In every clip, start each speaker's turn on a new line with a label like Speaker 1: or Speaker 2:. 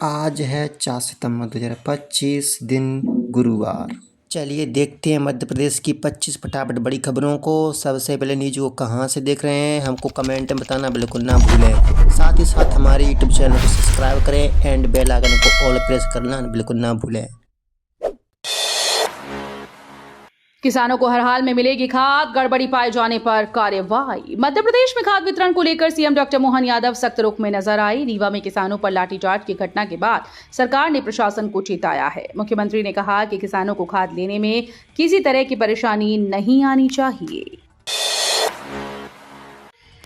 Speaker 1: आज है 4 सितंबर 2025 दिन गुरुवार। चलिए देखते हैं मध्य प्रदेश की 25 फटाफट बड़ी खबरों को। सबसे पहले न्यूज को कहाँ से देख रहे हैं हमको कमेंट में बताना बिल्कुल ना भूलें। साथ ही साथ हमारे यूट्यूब चैनल को सब्सक्राइब करें एंड बेल आइकन को ऑल प्रेस करना बिल्कुल ना भूलें।
Speaker 2: किसानों को हर हाल में मिलेगी खाद, गड़बड़ी पाए जाने पर कार्यवाही। मध्य प्रदेश में खाद वितरण को लेकर सीएम डॉक्टर मोहन यादव सख्त रुख में नजर आई। रीवा में किसानों पर लाठीचार्ज की घटना के बाद सरकार ने प्रशासन को चेताया है। मुख्यमंत्री ने कहा कि किसानों को खाद लेने में किसी तरह की परेशानी नहीं आनी चाहिए।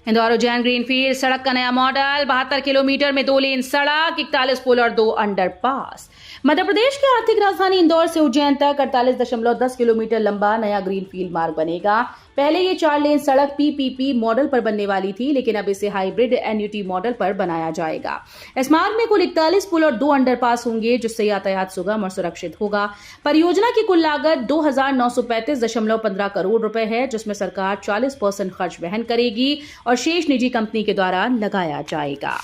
Speaker 2: इंदौर उज्जैन ग्रीनफील्ड सड़क का नया मॉडल, 72 किलोमीटर में 2 लेन सड़क, 41 पुल और 2 अंडरपास। मध्य प्रदेश की आर्थिक राजधानी इंदौर से उज्जैन तक 48.10 किलोमीटर लंबा नया ग्रीनफील्ड मार्ग बनेगा। पहले ये 4 लेन सड़क पीपीपी मॉडल पर बनने वाली थी, लेकिन अब इसे हाइब्रिड एनयूटी मॉडल पर बनाया जाएगा। इस मार्ग में कुल 41 पुल और 2 अंडरपास होंगे, जिससे यातायात सुगम और सुरक्षित होगा। परियोजना की कुल लागत 2,935.15 करोड़ रुपए है, जिसमें सरकार 40% खर्च वहन करेगी और शेष निजी कंपनी के द्वारा लगाया जाएगा।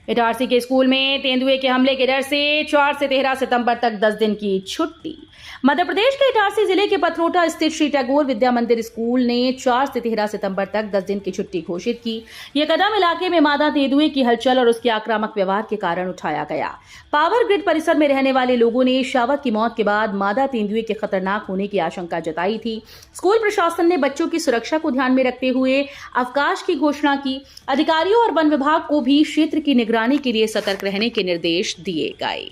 Speaker 2: इटारसी के स्कूल में तेंदुए के हमले के डर से 4 से 13 सितंबर तक 10 दिन की छुट्टी। मध्य प्रदेश के इटारसी जिले के पथरोटा स्थित श्री टैगोर विद्या मंदिर स्कूल ने 4 से 13 सितंबर तक 10 दिन की छुट्टी घोषित की। यह कदम इलाके में मादा तेंदुए की हलचल और उसके आक्रामक व्यवहार के कारण उठाया गया। पावर ग्रिड परिसर में रहने वाले लोगों ने शावक की मौत के बाद मादा तेंदुए के खतरनाक होने की आशंका जताई थी। स्कूल प्रशासन ने बच्चों की सुरक्षा को ध्यान में रखते हुए अवकाश की घोषणा की। अधिकारियों और वन विभाग को भी क्षेत्र की निगरानी के लिए सतर्क रहने के निर्देश दिए गए।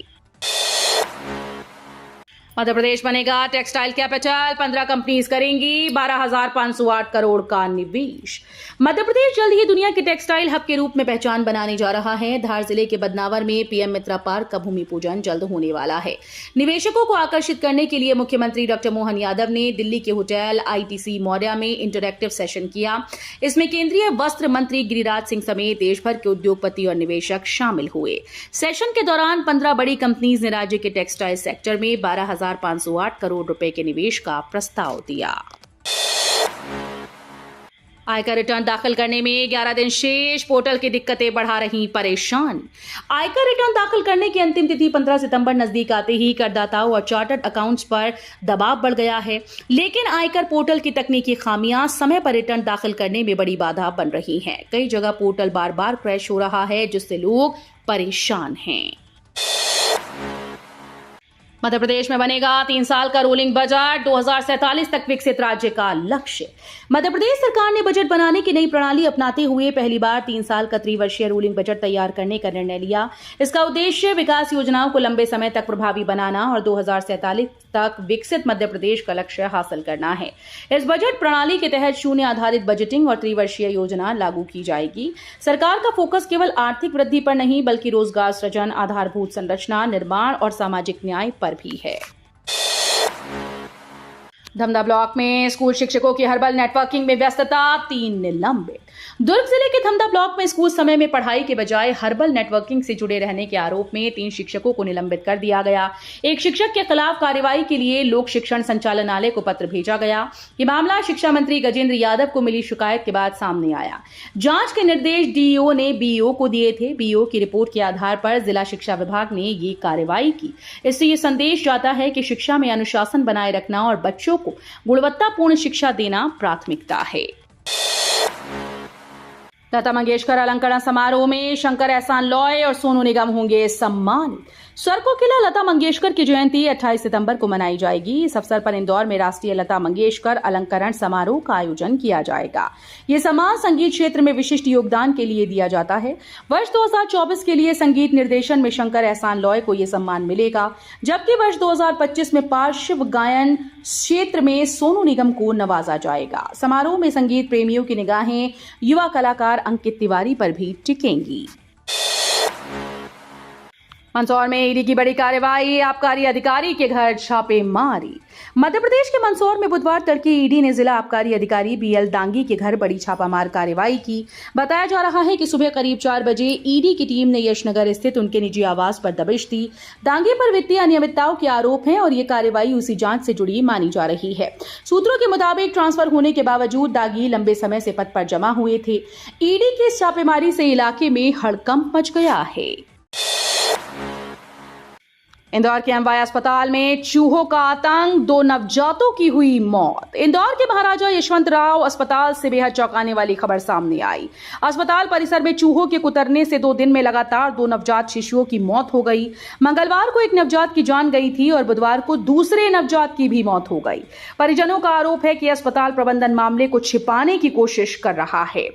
Speaker 2: मध्य प्रदेश बनेगा टेक्सटाइल कैपिटल, 15 कंपनीज करेंगी 12,508 करोड़ का निवेश। मध्य प्रदेश जल्द ही दुनिया के टेक्सटाइल हब के रूप में पहचान बनाने जा रहा है। धार जिले के बदनावर में पीएम मित्रा पार्क का भूमि पूजन जल्द होने वाला है। निवेशकों को आकर्षित करने के लिए मुख्यमंत्री डॉक्टर मोहन यादव ने दिल्ली के होटल आईटीसी मौर्या में इंटरैक्टिव सेशन किया। इसमें केंद्रीय वस्त्र मंत्री गिरिराज सिंह समेत देश भर के उद्योगपति और निवेशक शामिल हुए। सेशन के दौरान 15 बड़ी कंपनीज ने राज्य के टेक्सटाइल सेक्टर में 12,508 करोड़ रुपए के निवेश का प्रस्ताव दिया। आयकर रिटर्न दाखिल करने में 11 दिन शेष, पोर्टल की दिक्कतें बढ़ा रही परेशान। आयकर रिटर्न दाखिल करने की अंतिम तिथि 15 सितंबर नजदीक आते ही करदाताओं और चार्टर्ड अकाउंट्स पर दबाव बढ़ गया है। लेकिन आयकर पोर्टल की तकनीकी खामियां समय पर रिटर्न दाखिल करने में बड़ी बाधा बन रही हैं। कई जगह पोर्टल बार बार क्रैश हो रहा है, जिससे लोग परेशान हैं। मध्य प्रदेश में बनेगा 3 साल का रोलिंग बजट, 2047 तक विकसित राज्य का लक्ष्य। मध्य प्रदेश सरकार ने बजट बनाने की नई प्रणाली अपनाते हुए पहली बार 3 साल का त्रिवर्षीय रोलिंग बजट तैयार करने का निर्णय लिया। इसका उद्देश्य विकास योजनाओं को लंबे समय तक प्रभावी बनाना और 2047 तक विकसित मध्य प्रदेश का लक्ष्य हासिल करना है। इस बजट प्रणाली के तहत शून्य आधारित बजटिंग और त्रिवर्षीय योजना लागू की जाएगी। सरकार का फोकस केवल आर्थिक वृद्धि पर नहीं, बल्कि रोजगार सृजन, आधारभूत संरचना, निर्माण और सामाजिक न्याय पर भी है। धमधा ब्लॉक में स्कूल शिक्षकों की हर्बल नेटवर्किंग में व्यस्तता, 3 निलंबित। दुर्ग जिले के धमधा ब्लॉक में स्कूल समय में पढ़ाई के बजाय हर्बल नेटवर्किंग से जुड़े रहने के आरोप में 3 शिक्षकों को निलंबित कर दिया गया। एक शिक्षक के खिलाफ कार्रवाई के लिए लोक शिक्षण संचालनालय को पत्र भेजा गया। ये मामला शिक्षा मंत्री गजेंद्र यादव को मिली शिकायत के बाद सामने आया। जांच के निर्देश डीईओ ने बीईओ को दिए थे। बीईओ की रिपोर्ट के आधार पर जिला शिक्षा विभाग ने ये कार्रवाई की। इससे ये संदेश जाता है कि शिक्षा में अनुशासन बनाए रखना और बच्चों को गुणवत्तापूर्ण शिक्षा देना प्राथमिकता है। लता मंगेशकर अलंकरण समारोह में शंकर एहसान लॉय और सोनू निगम होंगे सम्मानित। स्वर कोकिला लता मंगेशकर की जयंती 28 सितंबर को मनाई जाएगी। इस अवसर पर इंदौर में राष्ट्रीय लता मंगेशकर अलंकरण समारोह का आयोजन किया जाएगा। ये सम्मान संगीत क्षेत्र में विशिष्ट योगदान के लिए दिया जाता है। वर्ष 2024 के लिए संगीत निर्देशन में शंकर एहसान लॉय को यह सम्मान मिलेगा, जबकि वर्ष 2025 में पार्श्व गायन क्षेत्र में सोनू निगम को नवाजा जाएगा। समारोह में संगीत प्रेमियों की निगाहें युवा कलाकार अंकित तिवारी पर भी टिकेंगी। मंदसौर में ईडी की बड़ी कार्रवाई, आबकारी अधिकारी के घर छापेमारी। मध्य प्रदेश के मंदसौर में बुधवार तड़के ईडी ने जिला आबकारी अधिकारी बीएल दांगी के घर बड़ी छापामार कार्रवाई की। बताया जा रहा है कि सुबह करीब 4 बजे ईडी की टीम ने यशनगर स्थित उनके निजी आवास पर दबिश दी। दांगी पर वित्तीय अनियमितताओं के आरोप हैं और ये कार्रवाई उसी जांच से जुड़ी मानी जा रही है। सूत्रों के मुताबिक ट्रांसफर होने के बावजूद दांगी लंबे समय से पद पर जमा हुए थे। ईडी की इस छापेमारी से इलाके में हड़कंप मच गया है। इंदौर के एमवाय अस्पताल में चूहों का आतंक, 2 नवजातों की हुई मौत। इंदौर के महाराजा यशवंतराव अस्पताल से बेहद चौंकाने वाली खबर सामने आई। अस्पताल परिसर में चूहों के कुतरने से 2 दिन में लगातार 2 नवजात शिशुओं की मौत हो गई। मंगलवार को एक नवजात की जान गई थी और बुधवार को दूसरे नवजात की भी मौत हो गई। परिजनों का आरोप है कि अस्पताल प्रबंधन मामले को छिपाने की कोशिश कर रहा है।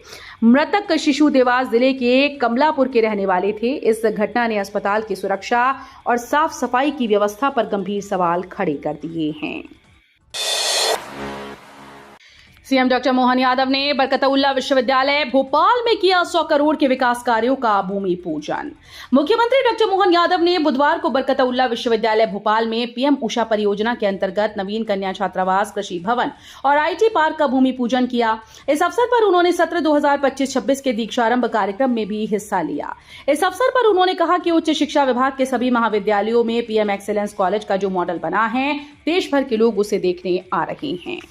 Speaker 2: मृतक शिशु देवास जिले के कमलापुर के रहने वाले थे। इस घटना ने अस्पताल की सुरक्षा और साफ सफाई की व्यवस्था पर गंभीर सवाल खड़े कर दिए हैं। सीएम डॉक्टर मोहन यादव ने बरकतउल्ला विश्वविद्यालय भोपाल में किया 100 करोड़ के विकास कार्यों का भूमि पूजन। मुख्यमंत्री डॉक्टर मोहन यादव ने बुधवार को बरकतउल्ला विश्वविद्यालय भोपाल में पीएम उषा परियोजना के अंतर्गत नवीन कन्या छात्रावास, कृषि भवन और आईटी पार्क का भूमि पूजन किया। इस अवसर पर उन्होंने सत्र 2025-26 के दीक्षारंभ कार्यक्रम में भी हिस्सा लिया। इस अवसर पर उन्होंने कहा कि उच्च शिक्षा विभाग के सभी महाविद्यालयों में पीएम एक्सीलेंस कॉलेज का जो मॉडल बना है, देश भर के लोग उसे देखने आ रहे हैं।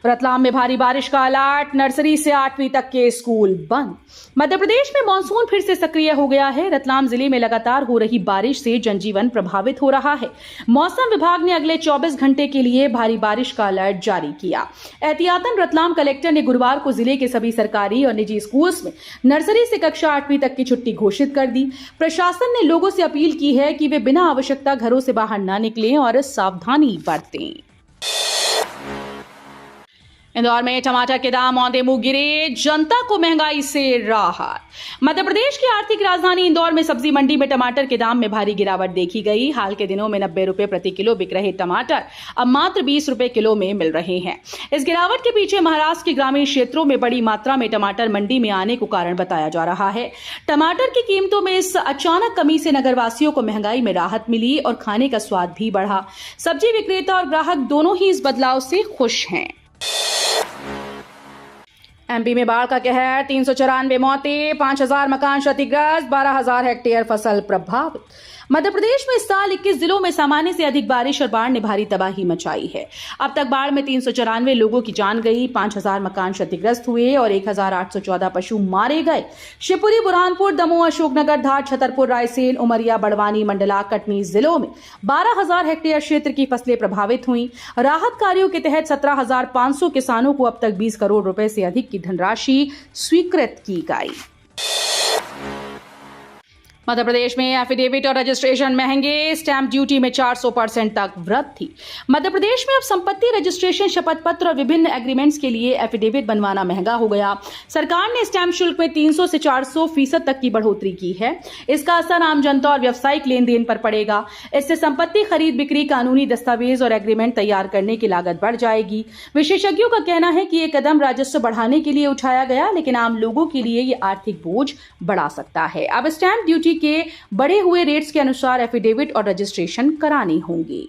Speaker 2: रतलाम में भारी बारिश का अलर्ट, नर्सरी से 8वीं तक के स्कूल बंद। मध्य प्रदेश में मानसून फिर से सक्रिय हो गया है। रतलाम जिले में लगातार हो रही बारिश से जनजीवन प्रभावित हो रहा है। मौसम विभाग ने अगले 24 घंटे के लिए भारी बारिश का अलर्ट जारी किया। एहतियातन रतलाम कलेक्टर ने गुरुवार को जिले के सभी सरकारी और निजी स्कूल्स में नर्सरी से कक्षा 8वीं तक की छुट्टी घोषित कर दी। प्रशासन ने लोगों से अपील की है कि वे बिना आवश्यकता घरों से बाहर न निकलें और सावधानी बरतें। इंदौर में टमाटर के दाम औंधे मुंह गिरे, जनता को महंगाई से राहत। मध्य प्रदेश की आर्थिक राजधानी इंदौर में सब्जी मंडी में टमाटर के दाम में भारी गिरावट देखी गई। हाल के दिनों में 90 रुपए प्रति किलो बिक रहे टमाटर अब मात्र 20 रुपए किलो में मिल रहे हैं। इस गिरावट के पीछे महाराष्ट्र के ग्रामीण क्षेत्रों में बड़ी मात्रा में टमाटर मंडी में आने को कारण बताया जा रहा है। टमाटर की कीमतों में इस अचानक कमी से नगरवासियों को महंगाई में राहत मिली और खाने का स्वाद भी बढ़ा। सब्जी विक्रेता और ग्राहक दोनों ही इस बदलाव से खुश हैं। एमपी में बाढ़ का कहर, 394 मौतें, 5000 मकान क्षतिग्रस्त, 12000 हेक्टेयर फसल प्रभावित। मध्य प्रदेश में इस साल 21 जिलों में सामान्य से अधिक बारिश और बाढ़ ने भारी तबाही मचाई है। अब तक बाढ़ में 394 लोगों की जान गई, 5000 मकान क्षतिग्रस्त हुए और 1814 पशु मारे गए। शिवपुरी, बुरहानपुर, दमोह, अशोकनगर, धार, छतरपुर, रायसेन, उमरिया, बड़वानी, मंडला, कटनी जिलों में 12000 हेक्टेयर क्षेत्र की फसलें प्रभावित हुई। राहत कार्यों के तहत 17500 किसानों को अब तक 20 करोड़ रुपए से अधिक की धनराशि स्वीकृत की गई। मध्य प्रदेश में एफिडेविट और रजिस्ट्रेशन महंगे, स्टैंप ड्यूटी में 400% तक वृद्धि। मध्य प्रदेश में अब संपत्ति रजिस्ट्रेशन, शपथ पत्र और विभिन्न एग्रीमेंट्स के लिए एफिडेविट बनवाना महंगा हो गया। सरकार ने स्टैंप शुल्क में 300 से 400% तक की बढ़ोतरी की है। इसका असर आम जनता और व्यावसायिक लेन देन पर पड़ेगा। इससे संपत्ति खरीद बिक्री, कानूनी दस्तावेज और एग्रीमेंट तैयार करने की लागत बढ़ जाएगी। विशेषज्ञों का कहना है कि यह कदम राजस्व बढ़ाने के लिए उठाया गया, लेकिन आम लोगों के लिए यह आर्थिक बोझ बढ़ा सकता है। अब स्टैंप ड्यूटी के बढ़े हुए रेट्स के अनुसार एफिडेविट और रजिस्ट्रेशन करानी होंगी।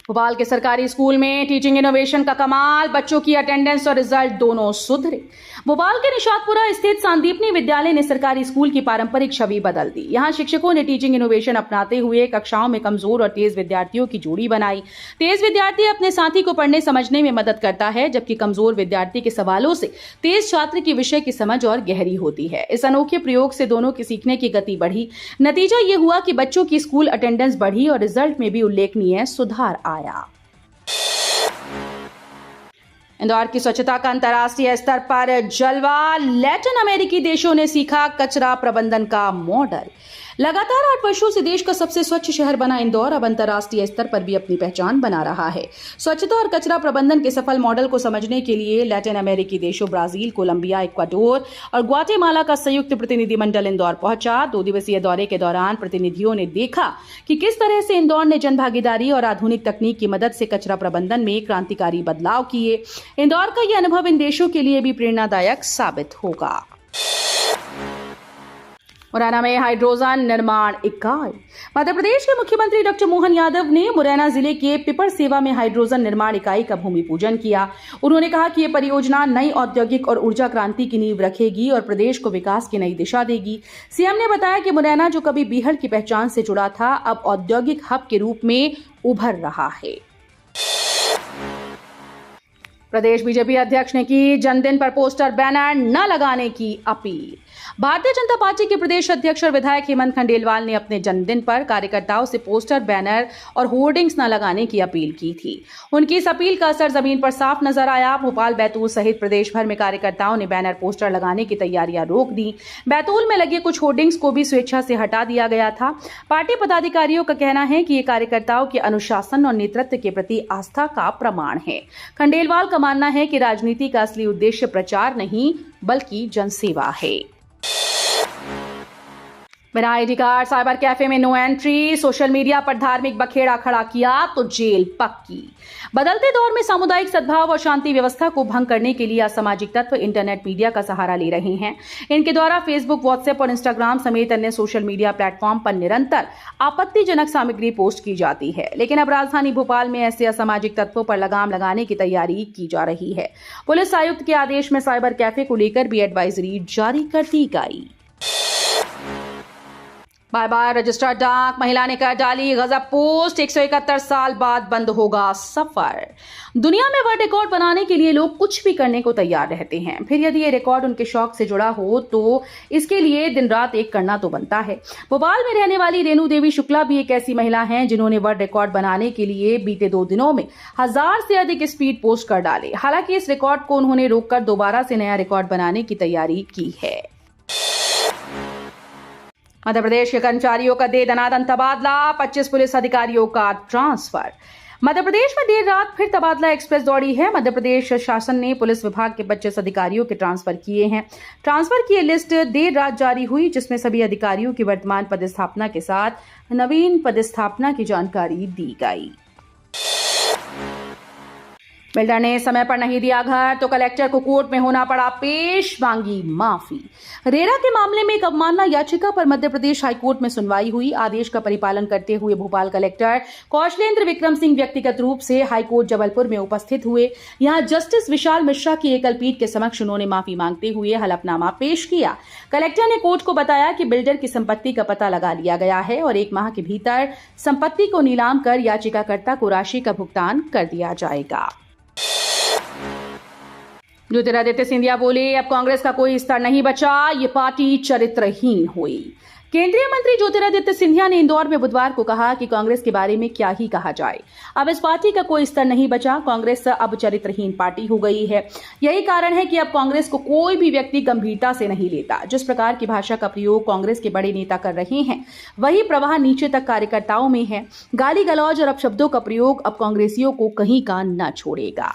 Speaker 2: भोपाल के सरकारी स्कूल में टीचिंग इनोवेशन का कमाल, बच्चों की अटेंडेंस और रिजल्ट दोनों सुधरे। भोपाल के निशातपुरा स्थित सांदीपनी विद्यालय ने सरकारी स्कूल की पारंपरिक छवि बदल दी। यहां शिक्षकों ने टीचिंग इनोवेशन अपनाते हुए कक्षाओं में कमजोर और तेज विद्यार्थियों की जोड़ी बनाई। तेज विद्यार्थी अपने साथी को पढ़ने समझने में मदद करता है, जबकि कमजोर विद्यार्थी के सवालों से तेज छात्र की विषय की समझ और गहरी होती है। इस अनोखे प्रयोग से दोनों की सीखने की गति बढ़ी। नतीजा ये हुआ कि बच्चों की स्कूल अटेंडेंस बढ़ी और रिजल्ट में भी उल्लेखनीय सुधार आया। इंदौर की स्वच्छता का अंतर्राष्ट्रीय स्तर पर जलवा, लैटिन अमेरिकी देशों ने सीखा कचरा प्रबंधन का मॉडल। लगातार 8 वर्षों से देश का सबसे स्वच्छ शहर बना इंदौर अब अंतर्राष्ट्रीय स्तर पर भी अपनी पहचान बना रहा है। स्वच्छता और कचरा प्रबंधन के सफल मॉडल को समझने के लिए लैटिन अमेरिकी देशों ब्राजील, कोलंबिया, इक्वाडोर और ग्वाटेमाला का संयुक्त प्रतिनिधिमंडल इंदौर पहुंचा। 2 दिवसीय दौरे के दौरान प्रतिनिधियों ने देखा कि किस तरह से इंदौर ने जनभागीदारी और आधुनिक तकनीक की मदद से कचरा प्रबंधन में क्रांतिकारी बदलाव किए। इंदौर का यह अनुभव इन देशों के लिए भी प्रेरणादायक साबित होगा। मुरैना में हाइड्रोजन निर्माण इकाई। मध्य प्रदेश के मुख्यमंत्री डॉक्टर मोहन यादव ने मुरैना जिले के पिपर सेवा में हाइड्रोजन निर्माण इकाई का भूमि पूजन किया। उन्होंने कहा कि यह परियोजना नई औद्योगिक और ऊर्जा क्रांति की नींव रखेगी और प्रदेश को विकास की नई दिशा देगी। सीएम ने बताया कि मुरैना जो कभी बीहड़ की पहचान से जुड़ा था, अब औद्योगिक हब के रूप में उभर रहा है। प्रदेश बीजेपी अध्यक्ष ने की जन्मदिन पर पोस्टर बैनर न लगाने की अपील। भारतीय जनता पार्टी के प्रदेश अध्यक्ष और विधायक हेमंत खंडेलवाल ने अपने जन्मदिन पर कार्यकर्ताओं से पोस्टर, बैनर और होर्डिंग्स न लगाने की अपील की थी। उनकी इस अपील का असर जमीन पर साफ नजर आया। भोपाल, बैतूल सहित प्रदेश भर में कार्यकर्ताओं ने बैनर, पोस्टर लगाने की तैयारियां रोक दी। बैतूल में लगे कुछ होर्डिंग्स को भी स्वेच्छा से हटा दिया गया था। पार्टी पदाधिकारियों का कहना है कि ये कार्यकर्ताओं के अनुशासन और नेतृत्व के प्रति आस्था का प्रमाण है। खंडेलवाल का मानना है कि राजनीति का असली उद्देश्य प्रचार नहीं बल्कि जनसेवा है। बिना आईडी कार्ड साइबर कैफे में नो एंट्री, सोशल मीडिया पर धार्मिक बखेड़ा खड़ा किया तो जेल पक्की। बदलते दौर में सामुदायिक सद्भाव और शांति व्यवस्था को भंग करने के लिए असामाजिक तत्व इंटरनेट मीडिया का सहारा ले रहे हैं। इनके द्वारा फेसबुक, व्हाट्सएप और इंस्टाग्राम समेत अन्य सोशल मीडिया प्लेटफॉर्म पर निरंतर आपत्तिजनक सामग्री पोस्ट की जाती है। लेकिन अब राजधानी भोपाल में ऐसे असामाजिक तत्वों पर लगाम लगाने की तैयारी की जा रही है। पुलिस आयुक्त के आदेश में साइबर कैफे को लेकर भी एडवाइजरी जारी कर दी गई। बाय बाय रजिस्टर्ड डाक, महिला ने कर डाली गजब पोस्ट। 171 साल बाद बंद होगा सफर। दुनिया में वर्ल्ड रिकॉर्ड बनाने के लिए लोग कुछ भी करने को तैयार रहते हैं। फिर यदि ये रिकॉर्ड उनके शौक से जुड़ा हो तो इसके लिए दिन रात एक करना तो बनता है। भोपाल में रहने वाली रेणु देवी शुक्ला भी एक ऐसी महिला हैं जिन्होंने वर्ल्ड रिकॉर्ड बनाने के लिए बीते 2 दिनों में 1000 से अधिक स्पीड पोस्ट कर डाले। हालांकि इस रिकॉर्ड को उन्होंने रोककर दोबारा से नया रिकॉर्ड बनाने की तैयारी की है। मध्य प्रदेश के कर्मचारियों का दे दनादन तबादला, 25 पुलिस अधिकारियों का ट्रांसफर। मध्य प्रदेश में देर रात फिर तबादला एक्सप्रेस दौड़ी है। मध्य प्रदेश शासन ने पुलिस विभाग के 25 अधिकारियों के ट्रांसफर किए हैं। ट्रांसफर की लिस्ट देर रात जारी हुई, जिसमें सभी अधिकारियों की वर्तमान पदस्थापना के साथ नवीन पदस्थापना की जानकारी दी गई। बिल्डर ने समय पर नहीं दिया घर तो कलेक्टर को कोर्ट में होना पड़ा पेश, मांगी माफी। रेरा के मामले में एक अवमानना याचिका पर मध्य प्रदेश हाईकोर्ट में सुनवाई हुई। आदेश का परिपालन करते हुए भोपाल कलेक्टर कौशलेंद्र विक्रम सिंह व्यक्तिगत रूप से हाईकोर्ट जबलपुर में उपस्थित हुए। यहां जस्टिस विशाल मिश्रा की एकल पीठ के समक्ष उन्होंने माफी मांगते हुए हलफनामा पेश किया। कलेक्टर ने कोर्ट को बताया कि बिल्डर की संपत्ति का पता लगा लिया गया है और 1 माह के भीतर संपत्ति को नीलाम कर याचिकाकर्ता को राशि का भुगतान कर दिया जाएगा। ज्योतिरादित्य सिंधिया बोले, अब कांग्रेस का कोई स्तर नहीं बचा, ये पार्टी चरित्रहीन हुई। केंद्रीय मंत्री ज्योतिरादित्य सिंधिया ने इंदौर में बुधवार को कहा कि कांग्रेस के बारे में क्या ही कहा जाए, अब इस पार्टी का कोई स्तर नहीं बचा, कांग्रेस अब चरित्रहीन पार्टी हो गई है। यही कारण है कि अब कांग्रेस को कोई भी व्यक्ति गंभीरता से नहीं लेता। जिस प्रकार की भाषा का प्रयोग कांग्रेस के बड़े नेता कर रहे हैं, वही प्रवाह नीचे तक कार्यकर्ताओं में है। गाली गलौज और अपशब्दों का प्रयोग अब कांग्रेसियों को कहीं का न छोड़ेगा।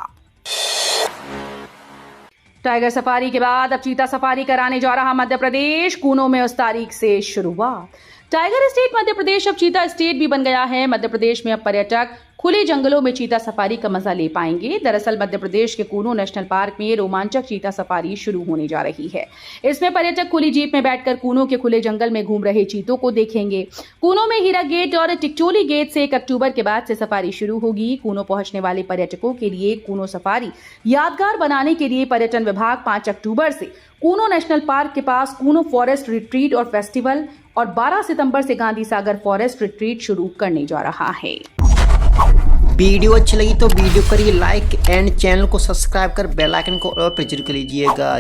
Speaker 2: टाइगर सफारी के बाद अब चीता सफारी कराने जा रहा मध्य प्रदेश। कूनो में उस तारीख से शुरुआत। टाइगर स्टेट मध्य प्रदेश अब चीता स्टेट भी बन गया है। मध्य प्रदेश में अब पर्यटक खुले जंगलों में चीता सफारी का मजा ले पाएंगे। दरअसल मध्य प्रदेश के कूनो नेशनल पार्क में रोमांचक चीता सफारी शुरू होने जा रही है। इसमें पर्यटक खुली जीप में बैठकर कूनो के खुले जंगल में घूम रहे चीतों को देखेंगे। कूनो में हीरा गेट और टिकचोली गेट से 1 अक्टूबर के बाद से सफारी शुरू होगी। कूनो पहुंचने वाले पर्यटकों के लिए कूनो सफारी यादगार बनाने के लिए पर्यटन विभाग 5 अक्टूबर से कूनो नेशनल पार्क के पास कूनो फॉरेस्ट रिट्रीट और फेस्टिवल और 12 सितंबर से गांधी सागर फॉरेस्ट रिट्रीट शुरू करने जा रहा है।
Speaker 1: वीडियो अच्छी लगी तो वीडियो करिए लाइक एंड चैनल को सब्सक्राइब कर बेल आइकन को और प्रेस कर लीजिएगा।